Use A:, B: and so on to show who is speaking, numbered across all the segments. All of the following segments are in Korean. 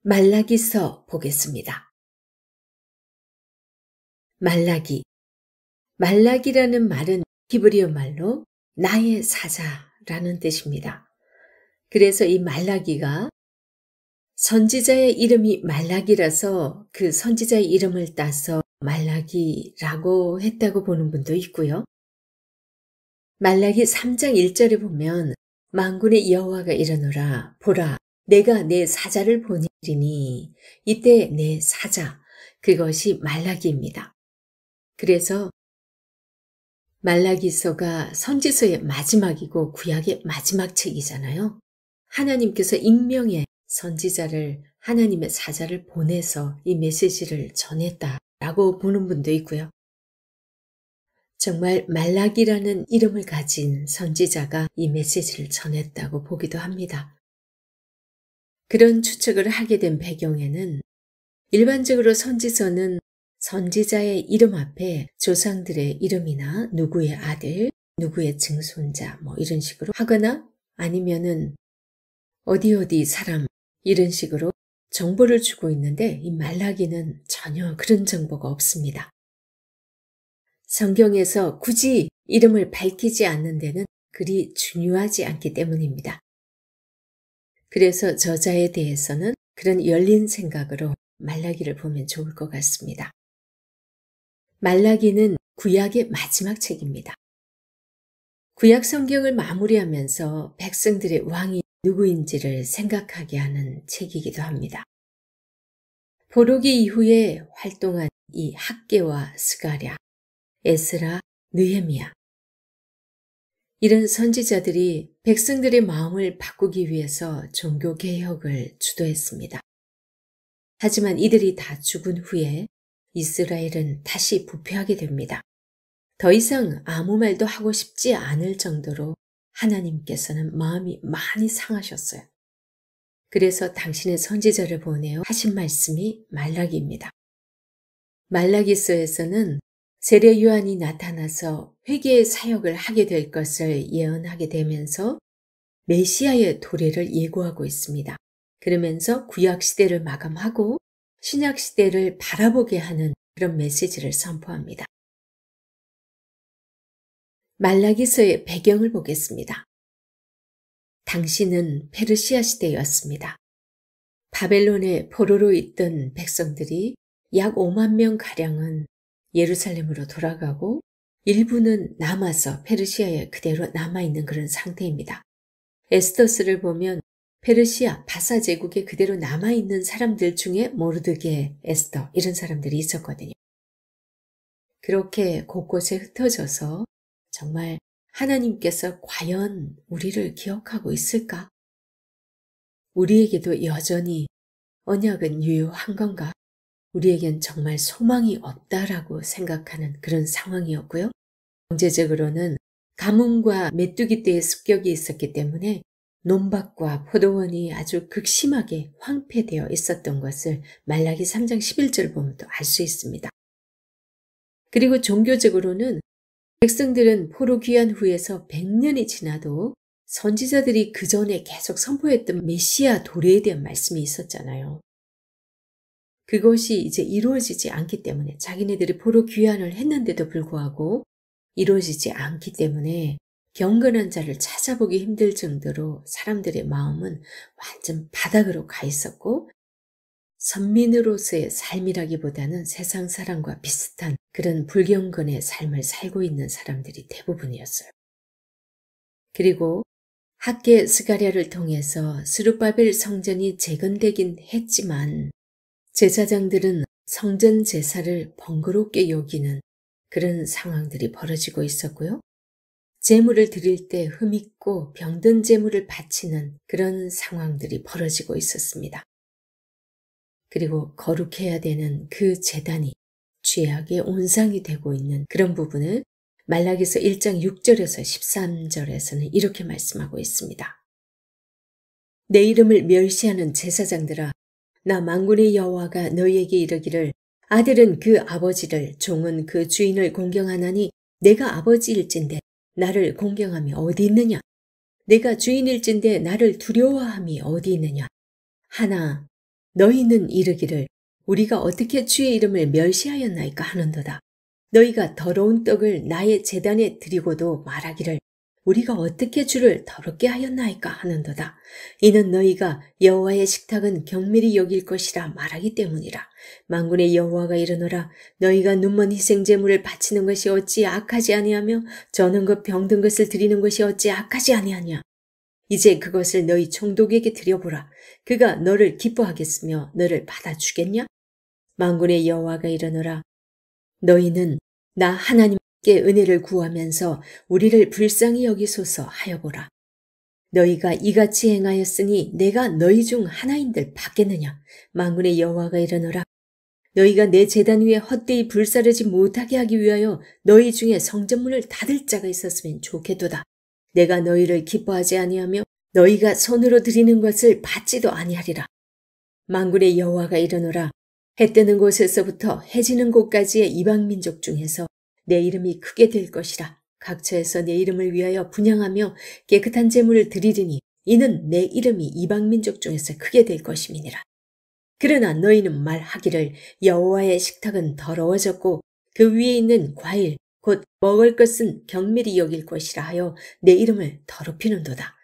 A: 말라기서 보겠습니다. 말라기. 말라기라는 말은 히브리어 말로 나의 사자라는 뜻입니다. 그래서 이 말라기가 선지자의 이름이 말라기라서 그 선지자의 이름을 따서 말라기라고 했다고 보는 분도 있고요. 말라기 3장 1절에 보면 만군의 여호와가 이르노라 보라 내가 내 사자를 보내리니 이때 내 사자 그것이 말라기입니다. 그래서 말라기서가 선지서의 마지막이고 구약의 마지막 책이잖아요. 하나님께서 익명의 선지자를 하나님의 사자를 보내서 이 메시지를 전했다라고 보는 분도 있고요. 정말 말라기라는 이름을 가진 선지자가 이 메시지를 전했다고 보기도 합니다. 그런 추측을 하게 된 배경에는 일반적으로 선지서는 선지자의 이름 앞에 조상들의 이름이나 누구의 아들, 누구의 증손자 이런 식으로 하거나 아니면은 어디 사람 이런 식으로 정보를 주고 있는데 이 말라기는 전혀 그런 정보가 없습니다. 성경에서 굳이 이름을 밝히지 않는 데는 그리 중요하지 않기 때문입니다. 그래서 저자에 대해서는 그런 열린 생각으로 말라기를 보면 좋을 것 같습니다. 말라기는 구약의 마지막 책입니다. 구약 성경을 마무리하면서 백성들의 왕이 누구인지를 생각하게 하는 책이기도 합니다. 포로기 이후에 활동한 이 학개와 스가랴, 에스라, 느헤미야 이런 선지자들이 백성들의 마음을 바꾸기 위해서 종교개혁을 주도했습니다. 하지만 이들이 다 죽은 후에 이스라엘은 다시 부패하게 됩니다. 더 이상 아무 말도 하고 싶지 않을 정도로 하나님께서는 마음이 많이 상하셨어요. 그래서 당신의 선지자를 보내어 하신 말씀이 말라기입니다. 말라기서에서는 세례 요한이 나타나서 회개의 사역을 하게 될 것을 예언하게 되면서 메시아의 도래를 예고하고 있습니다. 그러면서 구약 시대를 마감하고 신약 시대를 바라보게 하는 그런 메시지를 선포합니다. 말라기서의 배경을 보겠습니다. 당시는 페르시아 시대였습니다. 바벨론의 포로로 있던 백성들이 약 5만 명가량은 예루살렘으로 돌아가고 일부는 남아서 페르시아에 그대로 남아있는 그런 상태입니다. 에스더스를 보면 페르시아 바사 제국에 그대로 남아있는 사람들 중에 모르드게, 에스더 이런 사람들이 있었거든요. 그렇게 곳곳에 흩어져서 정말 하나님께서 과연 우리를 기억하고 있을까? 우리에게도 여전히 언약은 유효한 건가? 우리에겐 정말 소망이 없다라고 생각하는 그런 상황이었고요. 경제적으로는 가뭄과 메뚜기 떼의 습격이 있었기 때문에 논밭과 포도원이 아주 극심하게 황폐되어 있었던 것을 말라기 3장 11절 보면 또 알 수 있습니다. 그리고 종교적으로는 백성들은 포로 귀환 후에서 100년이 지나도 선지자들이 그 전에 계속 선포했던 메시아 도래에 대한 말씀이 있었잖아요. 그것이 이제 이루어지지 않기 때문에 자기네들이 포로 귀환을 했는데도 불구하고 이루어지지 않기 때문에 경건한 자를 찾아보기 힘들 정도로 사람들의 마음은 완전 바닥으로 가 있었고 선민으로서의 삶이라기보다는 세상 사람과 비슷한 그런 불경건의 삶을 살고 있는 사람들이 대부분이었어요. 그리고 학개 스가랴를 통해서 스룹바벨 성전이 재건되긴 했지만 제사장들은 성전 제사를 번거롭게 여기는 그런 상황들이 벌어지고 있었고요. 제물을 드릴 때 흠있고 병든 제물을 바치는 그런 상황들이 벌어지고 있었습니다. 그리고 거룩해야 되는 그 제단이 죄악의 온상이 되고 있는 그런 부분을 말라기서 1장 6절에서 13절에서는 이렇게 말씀하고 있습니다. 내 이름을 멸시하는 제사장들아, 나 만군의 여호와가 너희에게 이르기를 아들은 그 아버지를 종은 그 주인을 공경하나니 내가 아버지일진데 나를 공경함이 어디 있느냐? 내가 주인일진데 나를 두려워함이 어디 있느냐? 하나 너희는 이르기를 우리가 어떻게 주의 이름을 멸시하였나이까 하는도다. 너희가 더러운 떡을 나의 제단에 드리고도 말하기를 우리가 어떻게 주를 더럽게 하였나이까 하는도다. 이는 너희가 여호와의 식탁은 경밀히 여길 것이라 말하기 때문이라. 만군의 여호와가 이르노라. 너희가 눈먼 희생제물을 바치는 것이 어찌 악하지 아니하며 저는 것 병든 것을 드리는 것이 어찌 악하지 아니하냐. 이제 그것을 너희 총독에게 드려보라. 그가 너를 기뻐하겠으며 너를 받아주겠냐? 만군의 여호와가 이르노라. 너희는 나 하나님께 은혜를 구하면서 우리를 불쌍히 여기소서 하여보라. 너희가 이같이 행하였으니 내가 너희 중 하나인들 받겠느냐? 만군의 여호와가 이르노라. 너희가 내 제단 위에 헛되이 불사르지 못하게 하기 위하여 너희 중에 성전문을 닫을 자가 있었으면 좋겠도다. 내가 너희를 기뻐하지 아니하며 너희가 손으로 드리는 것을 받지도 아니하리라. 만군의 여호와가 이르노라. 해 뜨는 곳에서부터 해 지는 곳까지의 이방 민족 중에서 내 이름이 크게 될 것이라. 각처에서 내 이름을 위하여 분향하며 깨끗한 제물을 드리리니 이는 내 이름이 이방 민족 중에서 크게 될 것임이니라. 그러나 너희는 말하기를 여호와의 식탁은 더러워졌고 그 위에 있는 과일 곧 먹을 것은 경밀히 여길 것이라 하여 내 이름을 더럽히는도다.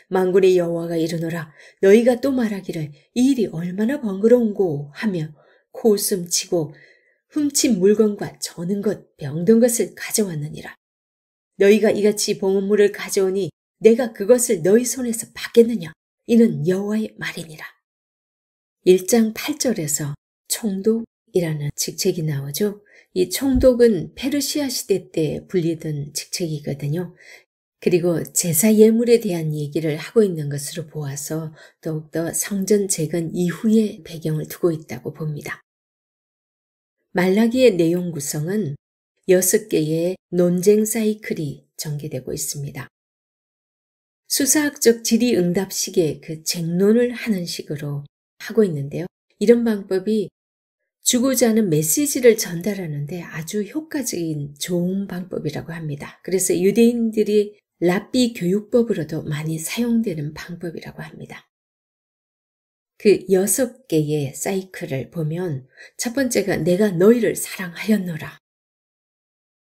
A: 만군의 여호와가 이르노라. 너희가 또 말하기를 이 일이 얼마나 번거로운고 하며 코웃음 치고 훔친 물건과 저는 것 병든 것을 가져왔느니라. 너희가 이같이 봉헌물을 가져오니 내가 그것을 너희 손에서 받겠느냐? 이는 여호와의 말이니라. 1장 8절에서 총독이라는 직책이 나오죠. 이 총독은 페르시아 시대 때 불리던 직책이거든요. 그리고 제사 예물에 대한 얘기를 하고 있는 것으로 보아서 더욱더 성전 재건 이후의 배경을 두고 있다고 봅니다. 말라기의 내용 구성은 6개의 논쟁 사이클이 전개되고 있습니다. 수사학적 질의응답식의 그 쟁론을 하는 식으로 하고 있는데요. 이런 방법이 주고자 하는 메시지를 전달하는데 아주 효과적인 좋은 방법이라고 합니다. 그래서 유대인들이 랍비 교육법으로도 많이 사용되는 방법이라고 합니다. 그 6개의 사이클을 보면 첫 번째가 내가 너희를 사랑하였노라.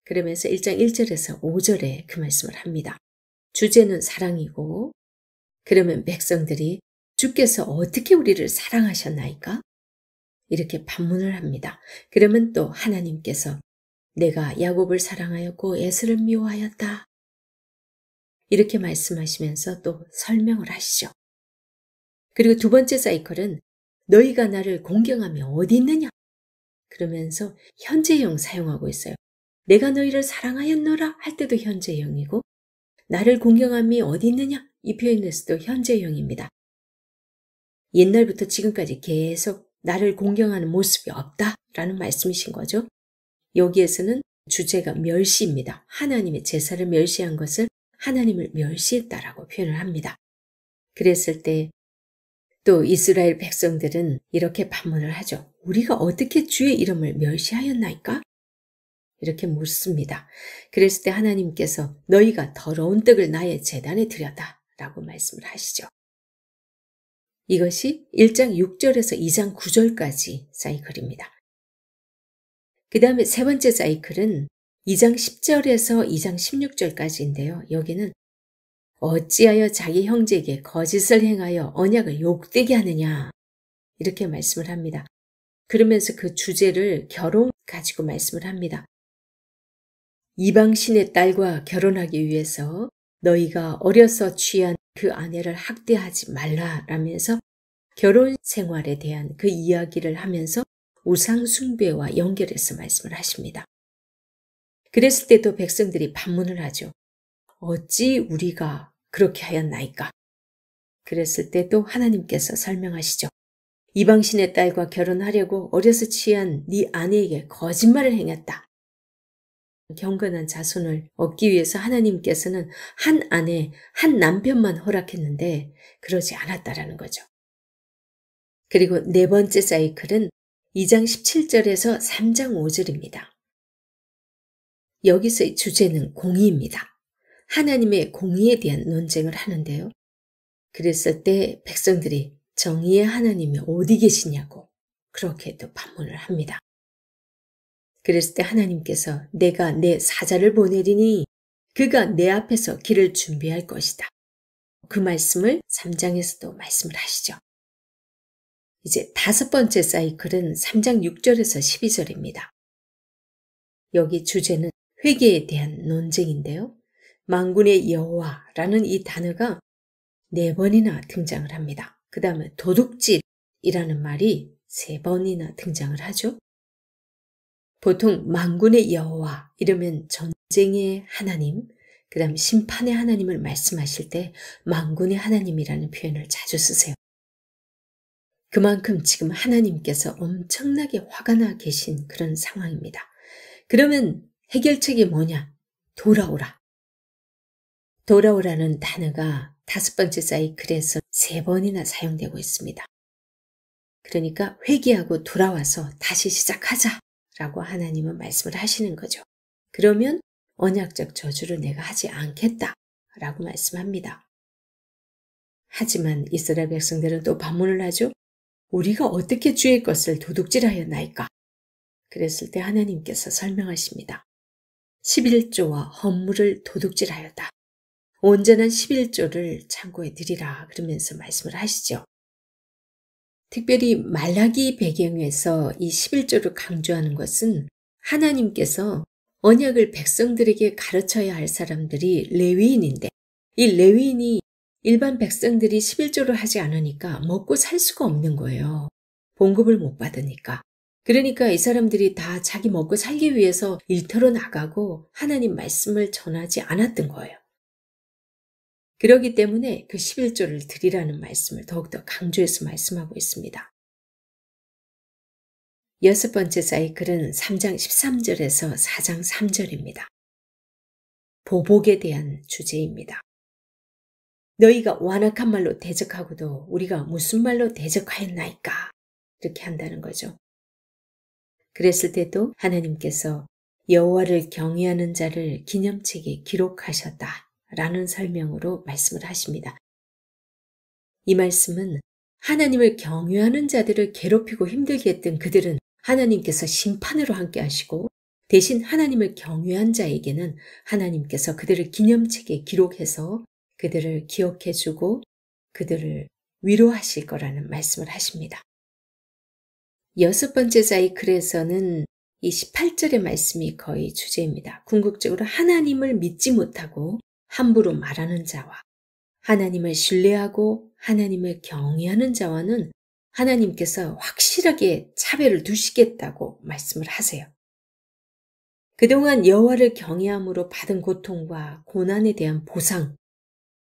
A: 그러면서 1장 1절에서 5절에 그 말씀을 합니다. 주제는 사랑이고 그러면 백성들이 주께서 어떻게 우리를 사랑하셨나이까? 이렇게 반문을 합니다. 그러면 또 하나님께서 내가 야곱을 사랑하였고 에서를 미워하였다. 이렇게 말씀하시면서 또 설명을 하시죠. 그리고 두 번째 사이클은 너희가 나를 공경하며 어디 있느냐? 그러면서 현재형 사용하고 있어요. 내가 너희를 사랑하였노라 할 때도 현재형이고 나를 공경함이 어디 있느냐? 이 표현에서도 현재형입니다. 옛날부터 지금까지 계속 나를 공경하는 모습이 없다라는 말씀이신 거죠. 여기에서는 주제가 멸시입니다. 하나님의 제사를 멸시한 것을 하나님을 멸시했다라고 표현을 합니다. 그랬을 때 또 이스라엘 백성들은 이렇게 반문을 하죠. 우리가 어떻게 주의 이름을 멸시하였나이까? 이렇게 묻습니다. 그랬을 때 하나님께서 너희가 더러운 떡을 나의 제단에 드렸다 라고 말씀을 하시죠. 이것이 1장 6절에서 2장 9절까지 사이클입니다. 그 다음에 세 번째 사이클은 2장 10절에서 2장 16절까지인데요. 여기는 어찌하여 자기 형제에게 거짓을 행하여 언약을 욕되게 하느냐 이렇게 말씀을 합니다. 그러면서 그 주제를 결혼 가지고 말씀을 합니다. 이방신의 딸과 결혼하기 위해서 너희가 어려서 취한 그 아내를 학대하지 말라라면서 결혼 생활에 대한 그 이야기를 하면서 우상 숭배와 연결해서 말씀을 하십니다. 그랬을 때도 백성들이 반문을 하죠. 어찌 우리가 그렇게 하였나이까? 그랬을 때도 하나님께서 설명하시죠. 이방신의 딸과 결혼하려고 어려서 취한 네 아내에게 거짓말을 행했다. 경건한 자손을 얻기 위해서 하나님께서는 한 아내, 한 남편만 허락했는데 그러지 않았다라는 거죠. 그리고 네 번째 사이클은 2장 17절에서 3장 5절입니다. 여기서의 주제는 공의입니다. 하나님의 공의에 대한 논쟁을 하는데요. 그랬을 때 백성들이 정의의 하나님이 어디 계시냐고 그렇게 또 반문을 합니다. 그랬을 때 하나님께서 내가 내 사자를 보내리니 그가 내 앞에서 길을 준비할 것이다. 그 말씀을 3장에서도 말씀을 하시죠. 이제 다섯 번째 사이클은 3장 6절에서 12절입니다. 여기 주제는 회개에 대한 논쟁인데요. 만군의 여호와라는 이 단어가 4번이나 등장을 합니다. 그 다음에 도둑질이라는 말이 3번이나 등장을 하죠. 보통 만군의 여호와 이러면 전쟁의 하나님, 그 다음 심판의 하나님을 말씀하실 때 만군의 하나님이라는 표현을 자주 쓰세요. 그만큼 지금 하나님께서 엄청나게 화가 나 계신 그런 상황입니다. 그러면 해결책이 뭐냐? 돌아오라. 돌아오라는 단어가 다섯 번째 사이클에서 3번이나 사용되고 있습니다. 그러니까 회개하고 돌아와서 다시 시작하자 라고 하나님은 말씀을 하시는 거죠. 그러면 언약적 저주를 내가 하지 않겠다 라고 말씀합니다. 하지만 이스라엘 백성들은 또 반문을 하죠. 우리가 어떻게 주의 것을 도둑질하였나이까? 그랬을 때 하나님께서 설명하십니다. 11조와 헌물을 도둑질하였다. 온전한 11조를 창고에 드리라 그러면서 말씀을 하시죠. 특별히 말라기 배경에서 이 11조를 강조하는 것은 하나님께서 언약을 백성들에게 가르쳐야 할 사람들이 레위인인데 이 레위인이 일반 백성들이 11조를 하지 않으니까 먹고 살 수가 없는 거예요. 봉급을 못 받으니까. 그러니까 이 사람들이 다 자기 먹고 살기 위해서 일터로 나가고 하나님 말씀을 전하지 않았던 거예요. 그렇기 때문에 그 11조를 드리라는 말씀을 더욱더 강조해서 말씀하고 있습니다. 여섯 번째 사이클은 3장 13절에서 4장 3절입니다. 보복에 대한 주제입니다. 너희가 완악한 말로 대적하고도 우리가 무슨 말로 대적하였나이까? 이렇게 한다는 거죠. 그랬을 때도 하나님께서 여호와를 경외하는 자를 기념책에 기록하셨다. 라는 설명으로 말씀을 하십니다. 이 말씀은 하나님을 경외하는 자들을 괴롭히고 힘들게 했던 그들은 하나님께서 심판으로 함께 하시고 대신 하나님을 경외한 자에게는 하나님께서 그들을 기념책에 기록해서 그들을 기억해주고 그들을 위로하실 거라는 말씀을 하십니다. 여섯 번째 사이클에서는 이 18절의 말씀이 거의 주제입니다. 궁극적으로 하나님을 믿지 못하고 함부로 말하는 자와 하나님을 신뢰하고 하나님을 경외하는 자와는 하나님께서 확실하게 차별을 두시겠다고 말씀을 하세요. 그동안 여호와를 경외함으로 받은 고통과 고난에 대한 보상,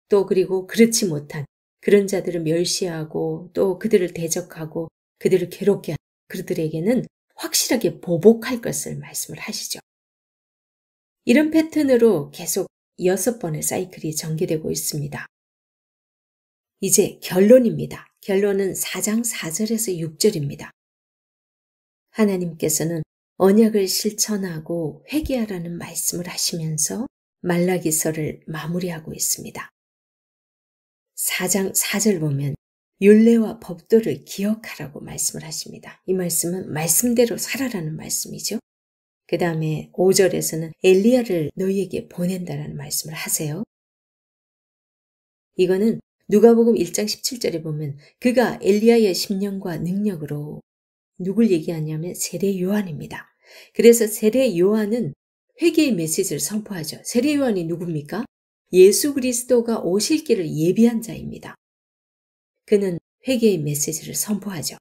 A: 또 그리고 그렇지 못한 그런 자들을 멸시하고 또 그들을 대적하고 그들을 괴롭게 하는 그들에게는 확실하게 보복할 것을 말씀을 하시죠. 이런 패턴으로 계속 6번의 사이클이 전개되고 있습니다. 이제 결론입니다. 결론은 4장 4절에서 6절입니다. 하나님께서는 언약을 실천하고 회개하라는 말씀을 하시면서 말라기서를 마무리하고 있습니다. 4장 4절 보면 율례와 법도를 기억하라고 말씀을 하십니다. 이 말씀은 말씀대로 살아라는 말씀이죠. 그 다음에 5절에서는 엘리야를 너희에게 보낸다라는 말씀을 하세요. 이거는 누가복음 1장 17절에 보면 그가 엘리야의 심령과 능력으로 누굴 얘기하냐면 세례 요한입니다. 그래서 세례 요한은 회개의 메시지를 선포하죠. 세례 요한이 누굽니까? 예수 그리스도가 오실 길을 예비한 자입니다. 그는 회개의 메시지를 선포하죠.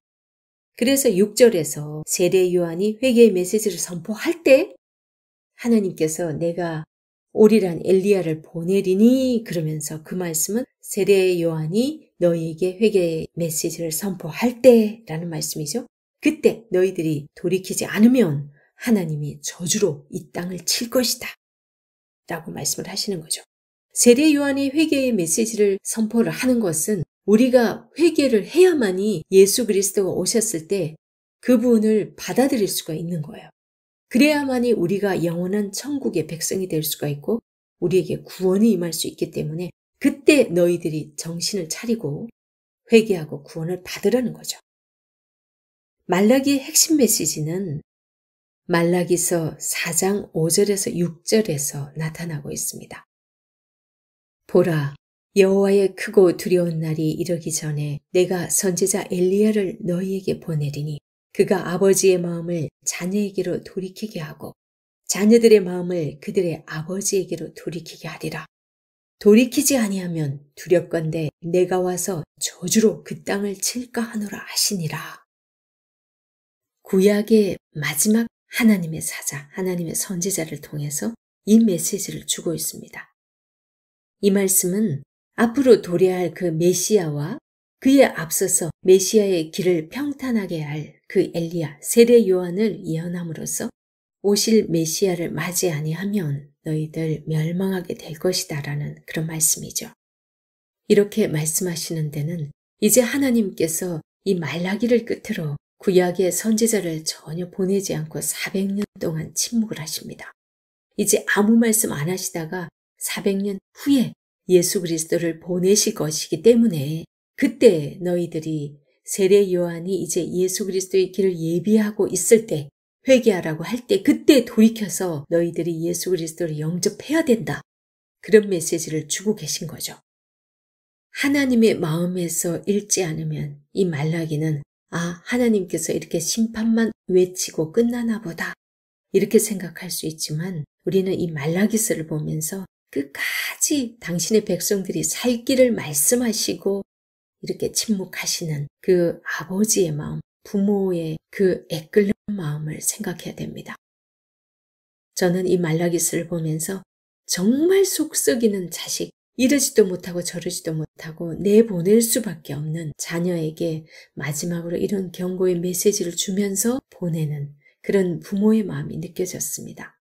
A: 그래서 6절에서 세례 요한이 회개의 메시지를 선포할 때 하나님께서 내가 오리란 엘리야를 보내리니 그러면서 그 말씀은 세례 요한이 너희에게 회개의 메시지를 선포할 때라는 말씀이죠. 그때 너희들이 돌이키지 않으면 하나님이 저주로 이 땅을 칠 것이다 라고 말씀을 하시는 거죠. 세례 요한이 회개의 메시지를 선포를 하는 것은 우리가 회개를 해야만이 예수 그리스도가 오셨을 때 그분을 받아들일 수가 있는 거예요. 그래야만이 우리가 영원한 천국의 백성이 될 수가 있고 우리에게 구원이 임할 수 있기 때문에 그때 너희들이 정신을 차리고 회개하고 구원을 받으라는 거죠. 말라기의 핵심 메시지는 말라기서 4장 5절에서 6절에서 나타나고 있습니다. 보라, 여호와의 크고 두려운 날이 이르기 전에 내가 선지자 엘리야를 너희에게 보내리니 그가 아버지의 마음을 자녀에게로 돌이키게 하고 자녀들의 마음을 그들의 아버지에게로 돌이키게 하리라. 돌이키지 아니하면 두렵건대 내가 와서 저주로 그 땅을 칠까 하노라 하시니라. 구약의 마지막 하나님의 사자, 하나님의 선지자를 통해서 이 메시지를 주고 있습니다. 이 말씀은 앞으로 도래할 그 메시아와 그에 앞서서 메시아의 길을 평탄하게 할 그 엘리야, 세례 요한을 예언함으로써 오실 메시아를 맞이 아니하면 너희들 멸망하게 될 것이다 라는 그런 말씀이죠. 이렇게 말씀하시는 데는 이제 하나님께서 이 말라기를 끝으로 구약의 선지자를 전혀 보내지 않고 400년 동안 침묵을 하십니다. 이제 아무 말씀 안 하시다가 400년 후에 예수 그리스도를 보내실 것이기 때문에 그때 너희들이 세례 요한이 이제 예수 그리스도의 길을 예비하고 있을 때 회개하라고 할 때 그때 돌이켜서 너희들이 예수 그리스도를 영접해야 된다. 그런 메시지를 주고 계신 거죠. 하나님의 마음에서 읽지 않으면 이 말라기는 하나님께서 이렇게 심판만 외치고 끝나나 보다 이렇게 생각할 수 있지만 우리는 이 말라기서를 보면서 끝까지 당신의 백성들이 살 길을 말씀하시고 이렇게 침묵하시는 그 아버지의 마음, 부모의 그 애끓는 마음을 생각해야 됩니다. 저는 이 말라기서를 보면서 정말 속 썩이는 자식, 이러지도 못하고 저러지도 못하고 내보낼 수밖에 없는 자녀에게 마지막으로 이런 경고의 메시지를 주면서 보내는 그런 부모의 마음이 느껴졌습니다.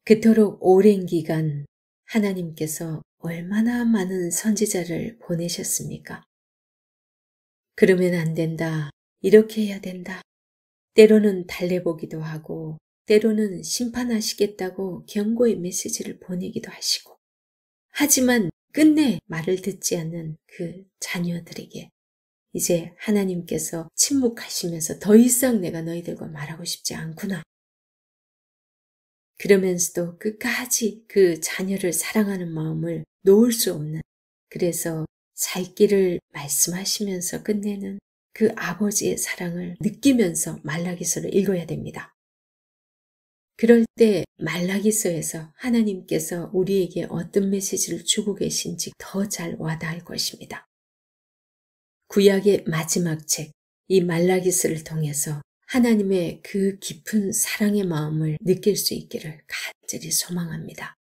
A: 그토록 오랜 기간 하나님께서 얼마나 많은 선지자를 보내셨습니까? 그러면 안 된다. 이렇게 해야 된다. 때로는 달래보기도 하고 때로는 심판하시겠다고 경고의 메시지를 보내기도 하시고 하지만 끝내 말을 듣지 않는 그 자녀들에게 이제 하나님께서 침묵하시면서 더 이상 내가 너희들과 말하고 싶지 않구나. 그러면서도 끝까지 그 자녀를 사랑하는 마음을 놓을 수 없는 그래서 살 길을 말씀하시면서 끝내는 그 아버지의 사랑을 느끼면서 말라기서를 읽어야 됩니다. 그럴 때 말라기서에서 하나님께서 우리에게 어떤 메시지를 주고 계신지 더 잘 와닿을 것입니다. 구약의 마지막 책, 이 말라기서를 통해서 하나님의 그 깊은 사랑의 마음을 느낄 수 있기를 간절히 소망합니다.